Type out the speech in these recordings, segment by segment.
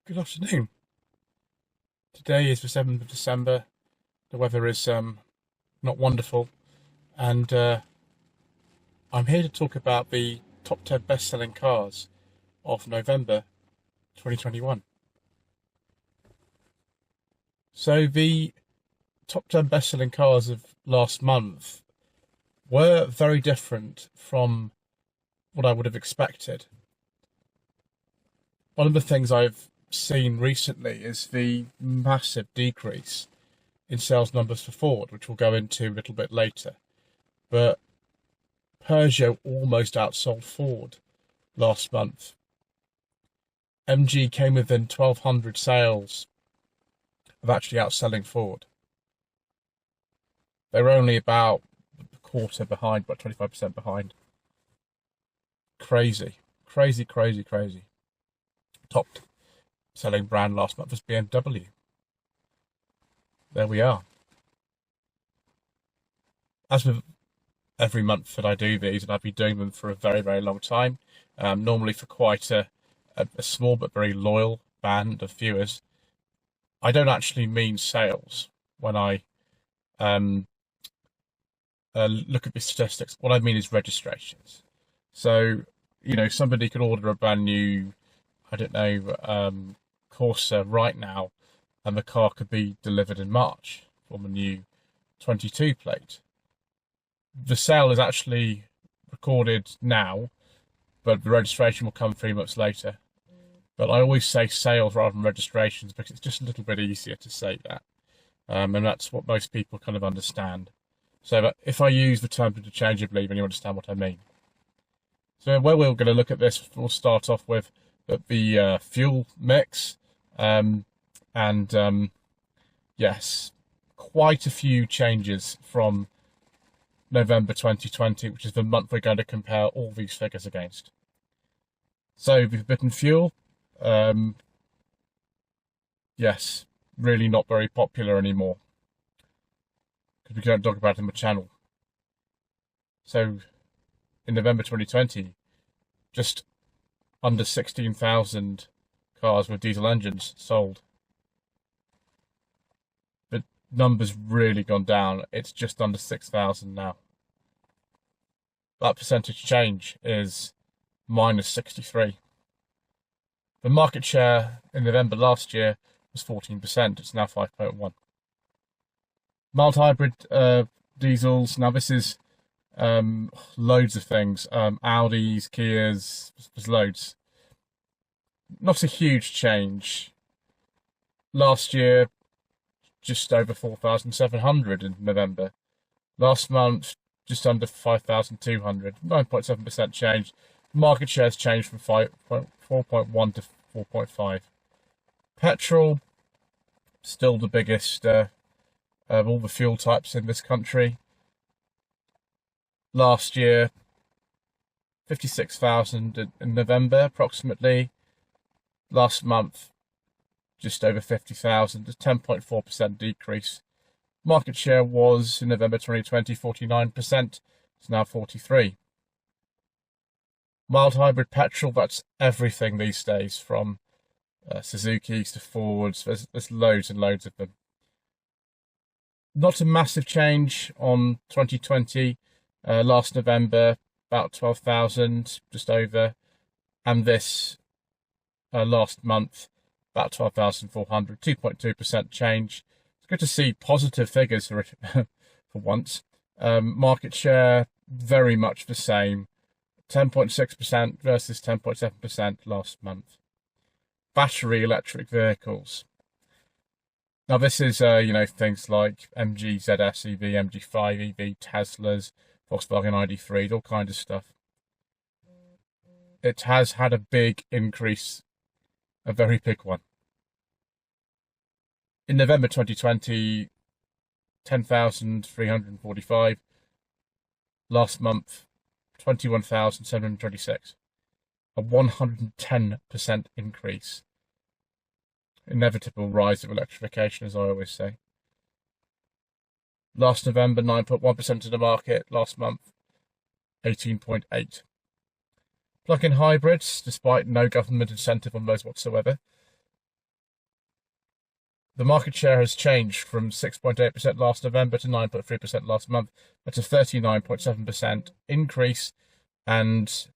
Good afternoon. Today is the 7th of December. The weather is not wonderful, and I'm here to talk about the top 10 best-selling cars of November 2021. So the top 10 best-selling cars of last month were very different from what I would have expected. One of the things I've seen recently is the massive decrease in sales numbers for Ford, which we'll go into a little bit later. But Peugeot almost outsold Ford last month. MG came within 1,200 sales of actually outselling Ford. They were only about a quarter behind, about 25% behind. Crazy. Top selling brand last month was BMW. There we are. As with every month that I do these, and I've been doing them for a very, very long time, normally for quite a small but very loyal band of viewers, I don't actually mean sales when I look at the statistics. What I mean is registrations. So, somebody could order a brand new, I don't know, Corsa right now, and the car could be delivered in March from a new 22 plate. The sale is actually recorded now, but the registration will come 3 months later. But I always say sales rather than registrations because it's just a little bit easier to say that. And that's what most people kind of understand. So if I use the term interchangeably, then you understand what I mean. So where we're going to look at this, we'll start off with the fuel mix. Yes, quite a few changes from November 2020, which is the month we're going to compare all these figures against. So with bit in fuel, yes, really not very popular anymore because we don't talk about it in the channel. So in November 2020, just under 16,000 cars with diesel engines sold. The number's really gone down. It's just under 6,000 now. That percentage change is minus 63. The market share in November last year was 14%. It's now 5.1. Mild hybrid diesels. Now this is loads of things. Audis, Kias, there's loads. Not a huge change. Last year, just over 4,700 in November. Last month, just under 5,200. 9.7% change. Market shares changed from 4.1 to 4.5. Petrol, still the biggest of all the fuel types in this country. Last year, 56,000 in November, approximately. Last month, just over 50,000, a 10.4% decrease. Market share was, in November 2020, 49%. It's now 43%. Mild hybrid petrol, that's everything these days, from Suzuki's to Fords. There's loads and loads of them. Not a massive change on 2020. Last November, about 12,000, just over. And this last month, about 12,400, 2.2% change. It's good to see positive figures for once. Market share, very much the same. 10.6% versus 10.7% last month. Battery electric vehicles. Now this is, things like MG ZS EV, MG5 EV, Teslas, Volkswagen ID3, all kind of stuff. It has had a big increase, a very big one. In November 2020, 10,345. Last month, 21,726. A 110% increase. Inevitable rise of electrification, as I always say. Last November, 9.1% of the market. Last month, 18.8%. Plug-in hybrids, despite no government incentive on those whatsoever, the market share has changed from 6.8% last November to 9.3% last month. That's a 39.7% increase, and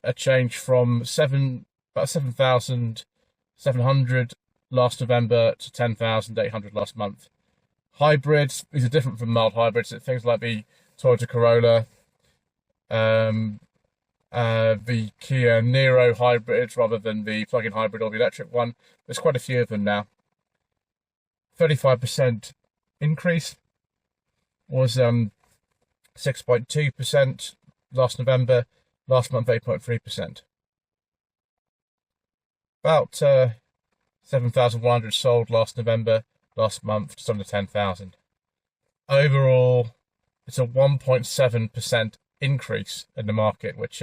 a change from about 7,700 last November to 10,800 last month. Hybrids, these are different from mild hybrids. Things like the Toyota Corolla, the Kia Niro hybrids rather than the plug-in hybrid or the electric one. There's quite a few of them now. 35% increase was 6.2% last November, last month 8.3%. About 7,100 sold last November, last month just under 10,000. Overall, it's a 1.7% increase in the market, which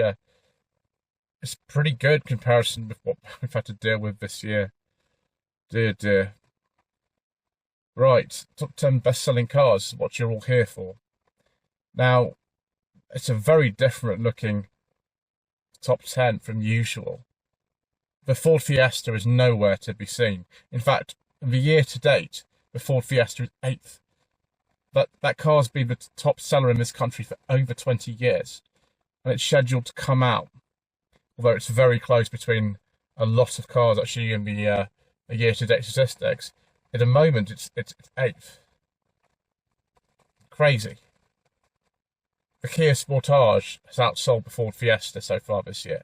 is pretty good comparison with what we've had to deal with this year. Dear, dear. Right, top 10 best-selling cars, what you're all here for. Now, it's a very different looking top 10 from usual. The Ford Fiesta is nowhere to be seen. In fact, the year to date, the Ford Fiesta is 8th. That car's been the top seller in this country for over 20 years. And it's scheduled to come out, although it's very close between a lot of cars actually in the year-to-date statistics. At the moment, it's 8th. Crazy. The Kia Sportage has outsold the Ford Fiesta so far this year.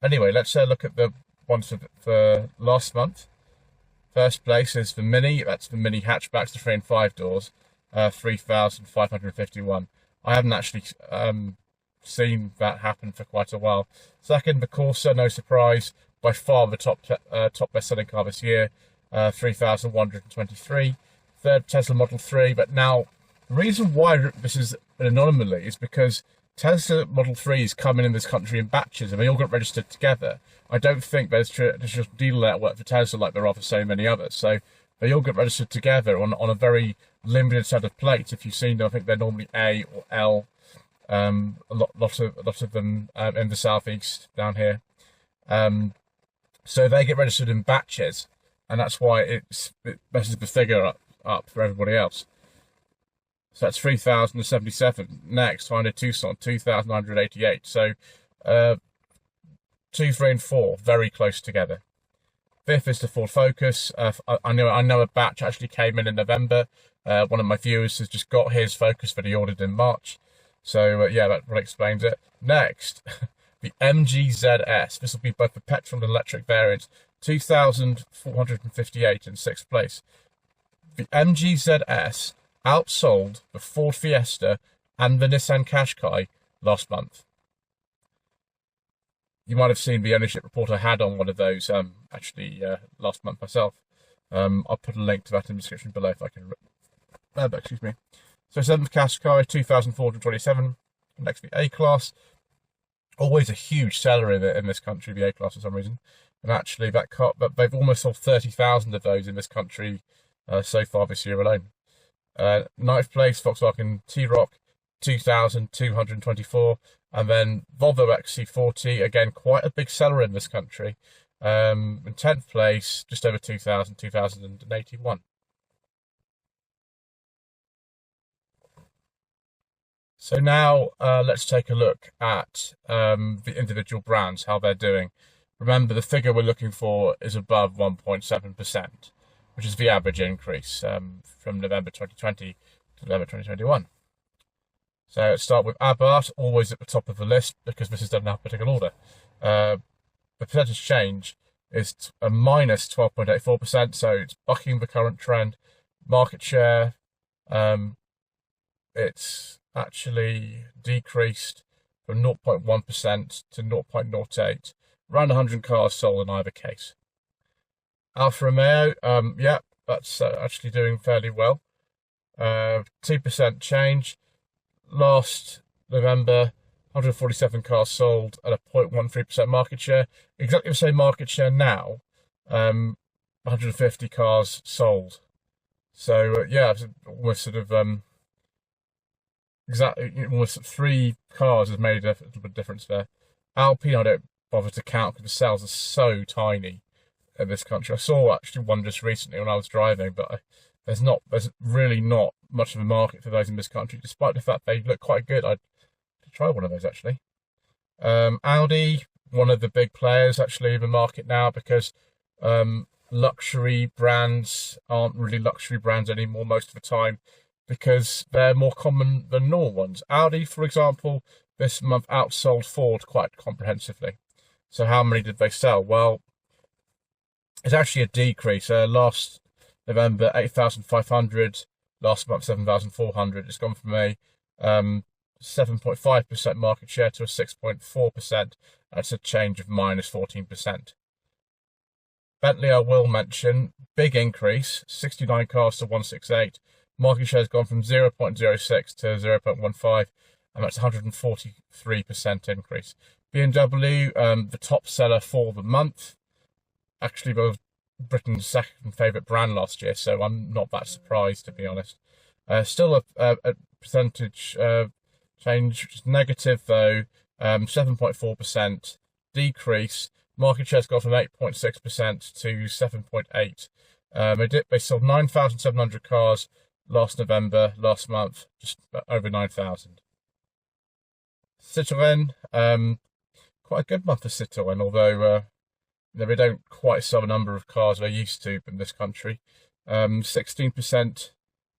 Anyway, let's look at the ones for last month. First place is the Mini. That's the Mini hatchbacks, the 3 and 5 doors. 3,551. I haven't actually seen that happen for quite a while. Second, the Corsa, no surprise. By far the top best-selling car this year, 3,123. Third, Tesla Model 3. But now, the reason why this is an anomaly is because Tesla Model 3s coming in this country in batches, and they all got registered together. I don't think there's traditional dealer network for Tesla like there are for so many others. So they all get registered together on a very limited set of plates. If you've seen them, I think they're normally A or L. A lot of them in the southeast down here. So they get registered in batches, and that's why it messes the figure up for everybody else. So that's 3,077. Next, find a Tucson, 2,988. So 2, 3, and 4 very close together. Fifth is the Ford Focus. I know a batch actually came in November. One of my viewers has just got his Focus that he ordered in March. So yeah, that really explains it. Next, the MG-ZS. This will be both the petrol and electric variants. 2,458 in 6th place. The MG-ZS outsold the Ford Fiesta and the Nissan Qashqai last month. You might have seen the ownership report I had on one of those last month myself. I'll put a link to that in the description below if I can. Excuse me. So 7th Qashqai, 2,427. Next, the A-Class. Always a huge seller in this country, the A-Class for some reason. And actually, that car, they've almost sold 30,000 of those in this country so far this year alone. 9th place, Volkswagen T-Roc, 2,224. And then Volvo XC40, again, quite a big seller in this country. In 10th place, just over 2,000, 2,081. So now let's take a look at the individual brands, how they're doing. Remember, the figure we're looking for is above 1.7%, which is the average increase from November 2020 to November 2021. So let's start with Abarth, always at the top of the list because this is done in alphabetical order. The percentage change is a minus 12.84%, so it's bucking the current trend. Market share, it's actually decreased from 0.1% to 0.08. Around 100 cars sold in either case. Alfa Romeo, yeah, that's actually doing fairly well. 2% change. Last November, 147 cars sold at a 0.13% market share. Exactly the same market share now, 150 cars sold. So yeah, almost sort of exactly almost 3 cars has made a little bit of difference there. Alpine, I don't bother to count because the sales are so tiny. in this country. I saw actually one just recently when I was driving, but there's really not much of a market for those in this country, despite the fact they look quite good. I'd try one of those actually. Audi, one of the big players actually in the market now, because luxury brands aren't really luxury brands anymore most of the time, because they're more common than normal ones. Audi, for example, this month outsold Ford quite comprehensively. So how many did they sell? Well, it's actually a decrease. Last November, 8,500. Last month, 7,400. It's gone from a 7.5% market share to a 6.4%. That's a change of minus 14%. Bentley, I will mention, big increase, 69 cars to 168. Market share has gone from 0.06 to 0.15, and that's 143% increase. BMW, the top seller for the month, actually was Britain's second favourite brand last year, so I'm not that surprised, to be honest. Still a percentage change, which is negative though, 7.4% decrease. Market share's gone from 8.6% to 7.8%. They sold 9,700 cars last month, just over 9,000. Citroën, quite a good month for Citroën, although they don't quite sell a number of cars they used to in this country. 16%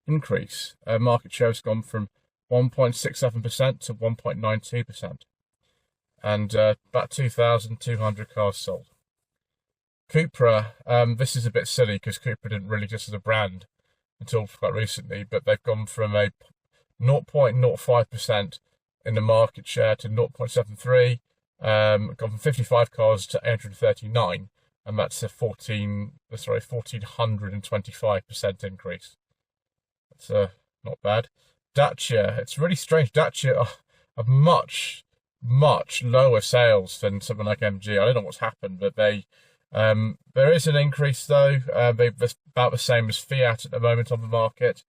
increase. Market share has gone from 1.67% to 1.92%. And about 2,200 cars sold. Cupra, this is a bit silly because Cupra didn't really exist as a brand until quite recently, but they've gone from a 0.05% in the market share to 0.73%, gone from 55 cars to 839, and that's a 1,425% increase. That's not bad. Dacia, it's really strange. Dacia are much lower sales than something like MG. I don't know what's happened, but there is an increase though. They're about the same as Fiat at the moment on the market.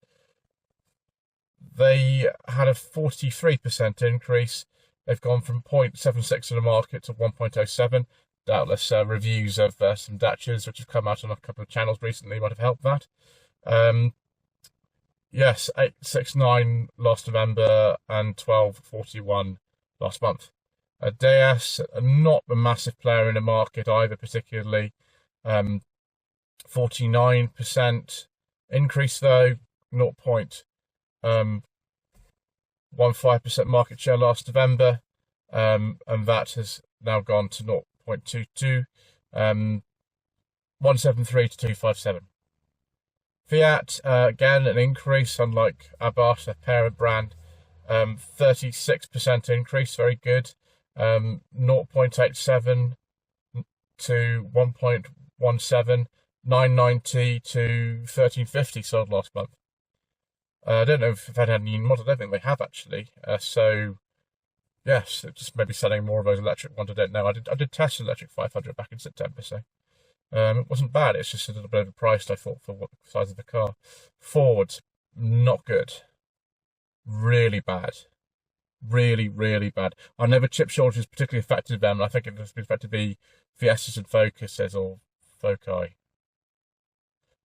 They had a 43% increase. They've gone from 0.76 in the market to 1.07. Doubtless reviews of some Dacias which have come out on a couple of channels recently might have helped that. Yes, 869 last November and 1241 last month. Deus, not a massive player in the market either, particularly. 49% increase though, 0.15% market share last November, and that has now gone to 0.22, 173 to 257. Fiat, again, an increase, unlike Abarth, their parent brand. 36% increase, very good. 0.87 to 1.17, 990 to 1350 sold last month. I don't know if they've had any model. I don't think they have actually. So yes, just maybe selling more of those electric ones. I don't know. I did test an electric 500 back in September, so it wasn't bad. It's just a little bit overpriced, I thought, for what the size of the car. Ford, not good. Really bad. Really bad. I know the chip shortage particularly affected them. I think it has been affected the Fiestas and Focuses or Foci.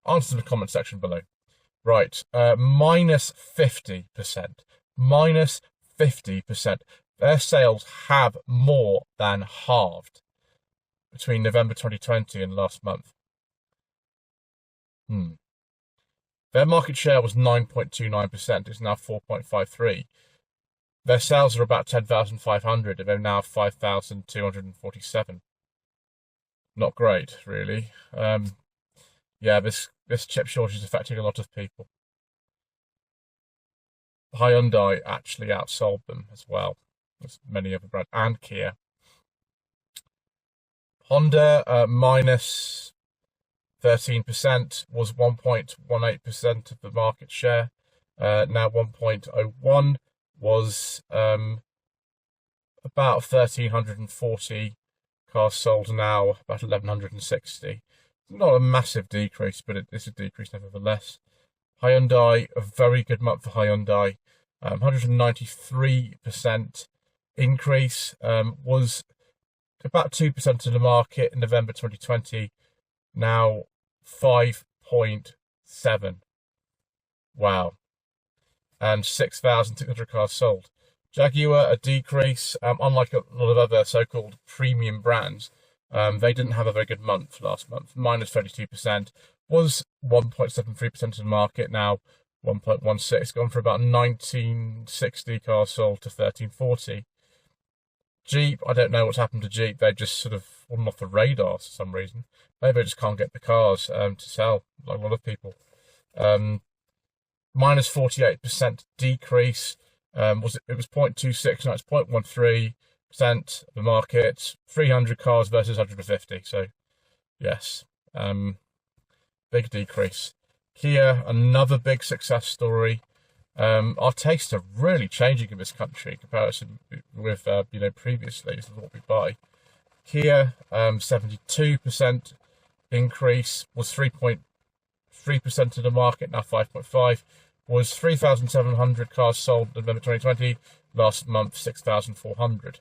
Answer in the comment section below. Right, minus 50%. Minus 50%. Their sales have more than halved between November 2020 and last month. Their market share was 9.29%. It's now 4.53%. Their sales are about 10,500, and they're now 5,247. Not great, really. Yeah, this chip shortage is affecting a lot of people. Hyundai actually outsold them as well as many other brands, and Kia. Honda, minus 13%, was 1.18% of the market share. Now 1.01, was about 1,340 cars sold now, about 1,160. Not a massive decrease, but it is a decrease nevertheless. Hyundai, a very good month for Hyundai. 193% increase, was about 2% of the market in November 2020, now 5.7. Wow. And 6,600 cars sold. Jaguar, a decrease. Unlike a lot of other so-called premium brands, they didn't have a very good month last month. Minus 32%, was 1.73% of the market, now 1.16, gone from about 1960 cars sold to 1340. Jeep, I don't know what's happened to Jeep. They just sort of fallen off the radar for some reason. Maybe they just can't get the cars to sell, like a lot of people. Minus 48% decrease. It was 0.26, now it's 0.13% of the market. 300 cars versus 150. So, yes, big decrease. Kia, another big success story. Our tastes are really changing in this country in comparison with previously. This is what we buy. Kia, 72% increase, was 3.3% of the market, now 5.5%. Was 3,700 cars sold in November 2020. Last month, 6,400.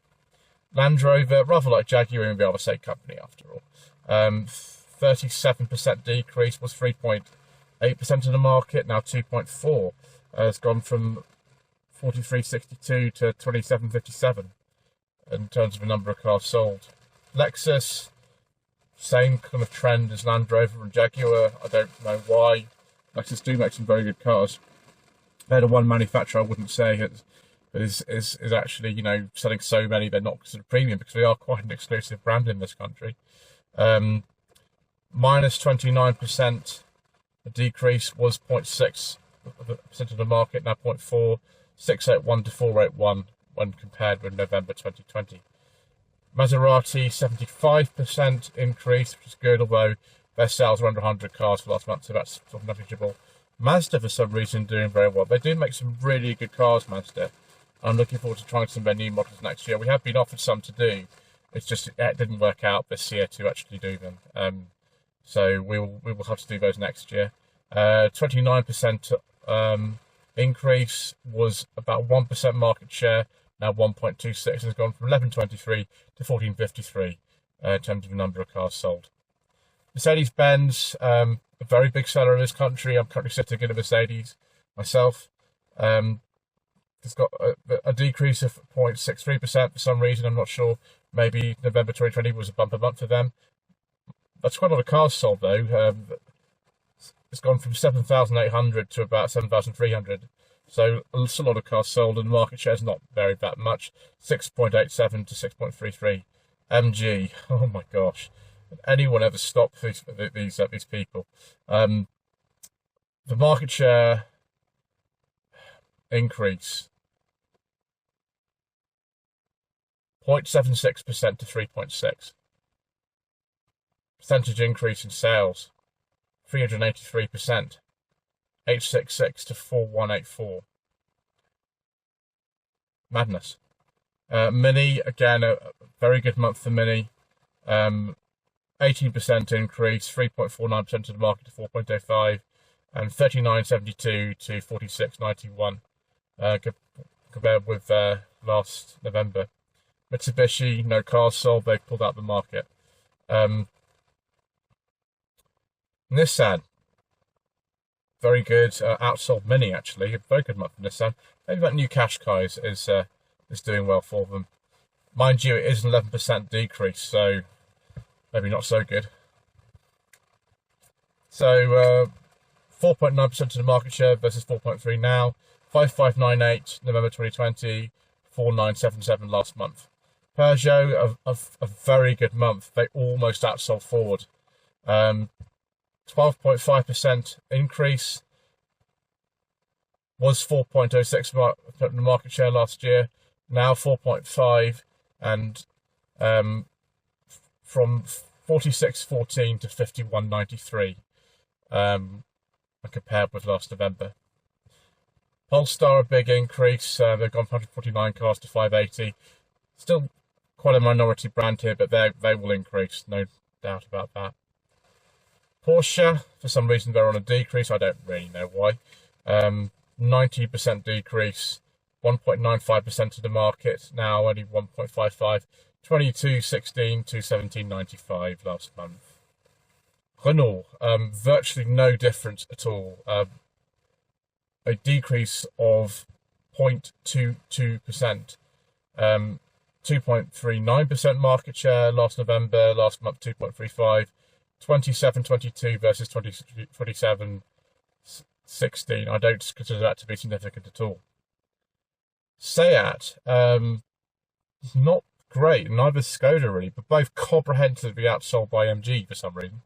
Land Rover, rather like Jaguar, and we are the same company after all. 37% decrease, was 3.8% of the market, now 2.4%. It's gone from 43.62 to 27.57 in terms of the number of cars sold. Lexus, same kind of trend as Land Rover and Jaguar. I don't know why. Lexus do make some very good cars. They're the one manufacturer I wouldn't say is actually, selling so many they're not considered premium, because they are quite an exclusive brand in this country. Minus 29%. The decrease was 0.6% of the market, now 0.4%. 681 to 481 when compared with November 2020. Maserati, 75% increase, which is good, although their sales were under 100 cars for last month, so that's sort of negligible. Mazda, for some reason, doing very well. They do make some really good cars, Mazda. I'm looking forward to trying some of their new models next year. We have been offered some to do. It's just it didn't work out this year to actually do them. So we will have to do those next year. 29% increase, was about 1% market share. Now 1.26 has gone from 1123 to 1453 in terms of the number of cars sold. Mercedes-Benz, a very big seller in this country. I'm currently sitting in a Mercedes myself. It's got a decrease of 0.63% for some reason. I'm not sure. Maybe November 2020 was a bumper month for them. That's quite a lot of cars sold, though. It's gone from 7,800 to about 7,300. So it's a lot of cars sold, and the market share is not varied that much. 6.87 to 6.33. MG, oh my gosh. Did anyone ever stop these people? The market share increase, 0.76% to 3.6%. Percentage increase in sales, 383%. 866 to 4184. Madness. Mini, again, a very good month for Mini. 18% increase, 3.49% of the market to 4.05, and 39.72 to 46.91 compared with last November. Mitsubishi, no cars sold, they pulled out the market. Nissan, very good, outsold Mini actually, a very good month for Nissan. Maybe that new Qashqai is doing well for them. Mind you, it is an 11% decrease, so maybe not so good. So 4.9% of the market share versus 4.3 now. 5598 November 2020, 4977 last month. Peugeot, a very good month. They almost outsold Ford. 12.5% increase, was 4.06% market share last year, now 4.5%, and from 46.14 to 51.93 compared with last November. Polestar, a big increase, they've gone from 149 cars to 580. Still quite a minority brand here, but they will increase, no doubt about that. Porsche, for some reason they're on a decrease, I don't really know why. 90% decrease, 1.95% of the market, now only 1.55, 22.16 to 17.95 last month. Renault, virtually no difference at all. A decrease of 0.22%. 2.39% market share last November, last month 2.35, 27.22 versus 27.16. I don't consider that to be significant at all. Seat, not great, neither Skoda really, but both comprehensively outsold by MG for some reason.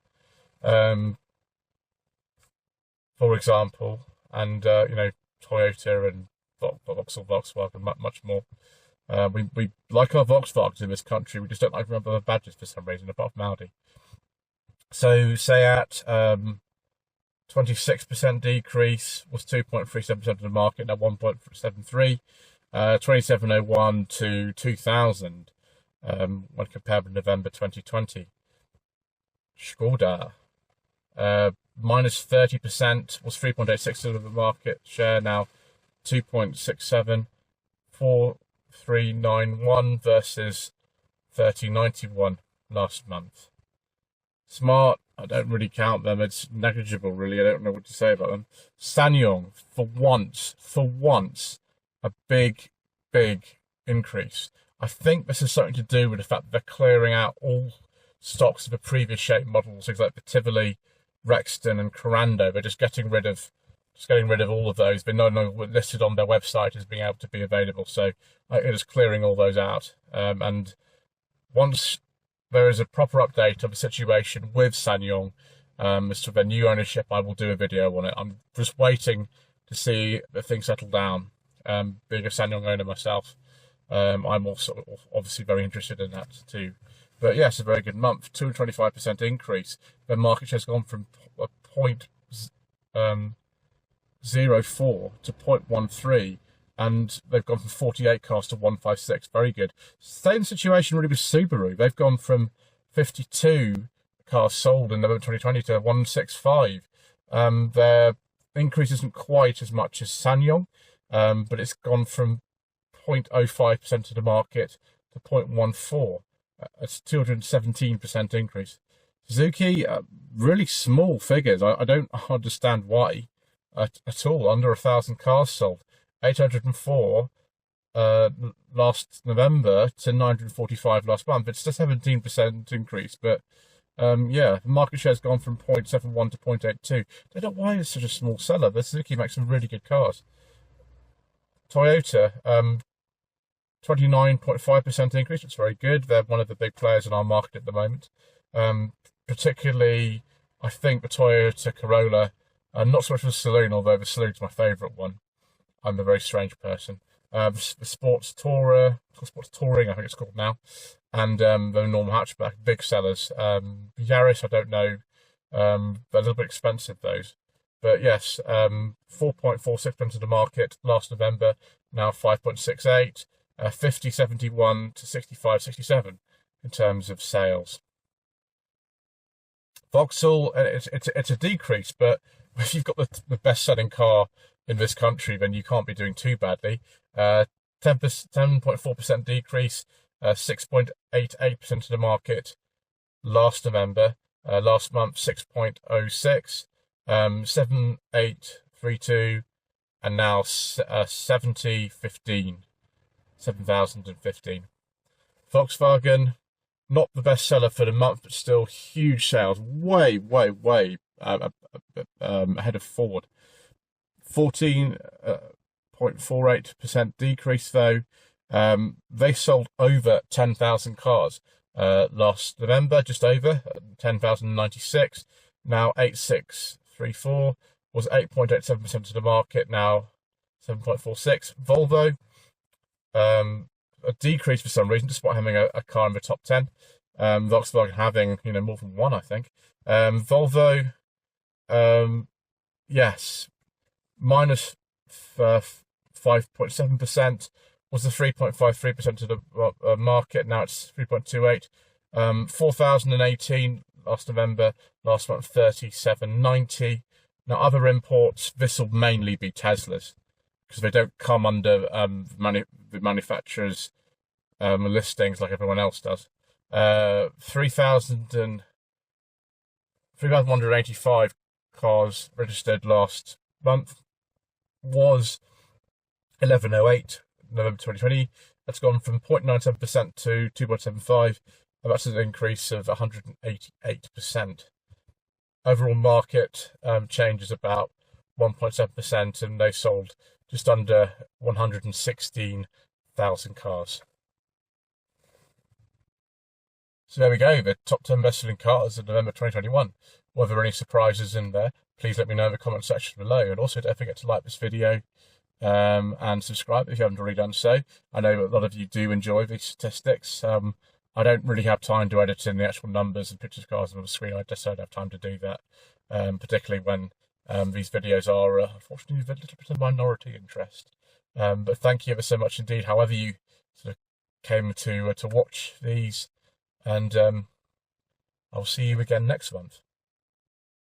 For example, and Toyota and Vauxhall, Volkswagen, much more. We like our Volkswagens in this country. We just don't like remember the badges for some reason, apart from Audi. So Seat, 26% decrease, was 2.37% of the market, now 1.73. 2701 to 2000 when compared with November 2020. Skoda, minus 30%, was 3.86% of the market share, now 2.67. 4391 versus 3091 last month. Smart, I don't really count them. It's negligible, really. I don't know what to say about them. SsangYong, for once, a big increase. I think this is something to do with the fact that they're clearing out all stocks of the previous shape models, things like the Tivoli, Rexton, and Corando. They're just getting rid of all of those. They're no longer listed on their website as being able to be available. So it is clearing all those out. And once there is a proper update of the situation with SsangYong, as to their new ownership, I will do a video on it. I'm just waiting to see the things settle down. Being a SsangYong owner myself, I'm also obviously very interested in that too. But yes, a very good month, 225% increase. Their market share has gone from 0.04 to 0.13, and they've gone from 48 cars to 156. Very good. Same situation really with Subaru. They've gone from 52 cars sold in November 2020 to 165. Their increase isn't quite as much as SsangYong, but it's gone from 0.05% of the market to 0.14. It's 217% increase. Suzuki, really small figures. I don't understand why at all. Under 1,000 cars sold. 804 last November to 945 last month. It's just 17% increase, but yeah, the market share has gone from 0.71 to 0.82. I don't know why it's such a small seller, but Suzuki makes some really good cars. Toyota, 29.5% increase. It's very good. They're one of the big players in our market at the moment. Particularly, I think the Toyota Corolla, not so much the Saloon, although the Saloon's my favourite one. I'm a very strange person. The Sports Touring, I think it's called now, and the normal hatchback, big sellers. Yaris, I don't know. They're a little bit expensive, those. But yes, 4.46% of the market last November, now 5.68. 50.71 to 65.67 in terms of sales. Vauxhall, it's a decrease, but if you've got the best-selling car in this country, then you can't be doing too badly. 10.4% decrease, 6.88% of the market last November. Last month, 6.06, 7,832, and now 7,015. Volkswagen, not the best seller for the month, but still huge sales, way ahead of Ford. 14.48% decrease though. They sold over 10,000 cars last November, just over 10,096. Now 8,634, was 8.87% of the market, now 7.46. Volvo, a decrease for some reason, despite having a car in the top 10. Volkswagen having more than one, I think. Volvo, yes, minus 5.7%, was the 3.53% of the market. Now it's 3.28. 4,018 last November, last month 3790. Now other imports, this will mainly be Teslas, because they don't come under the manufacturer's listings like everyone else does. 3,000 3,185 cars registered last month was 1108 November 2020. That's gone from 0.97% to 2.75%. That's an increase of 188%. Overall market change is about 1.7%, and they sold just under 116,000 cars. So there we go, the top 10 best-selling cars in November 2021. Were there any surprises in there? Please let me know in the comment section below. And also don't forget to like this video and subscribe if you haven't already done so. I know a lot of you do enjoy these statistics. I don't really have time to edit in the actual numbers and pictures of cars on the screen. I just don't have time to do that, particularly when these videos are, unfortunately, a little bit of minority interest. But thank you ever so much indeed, however you sort of came to watch these. And I'll see you again next month.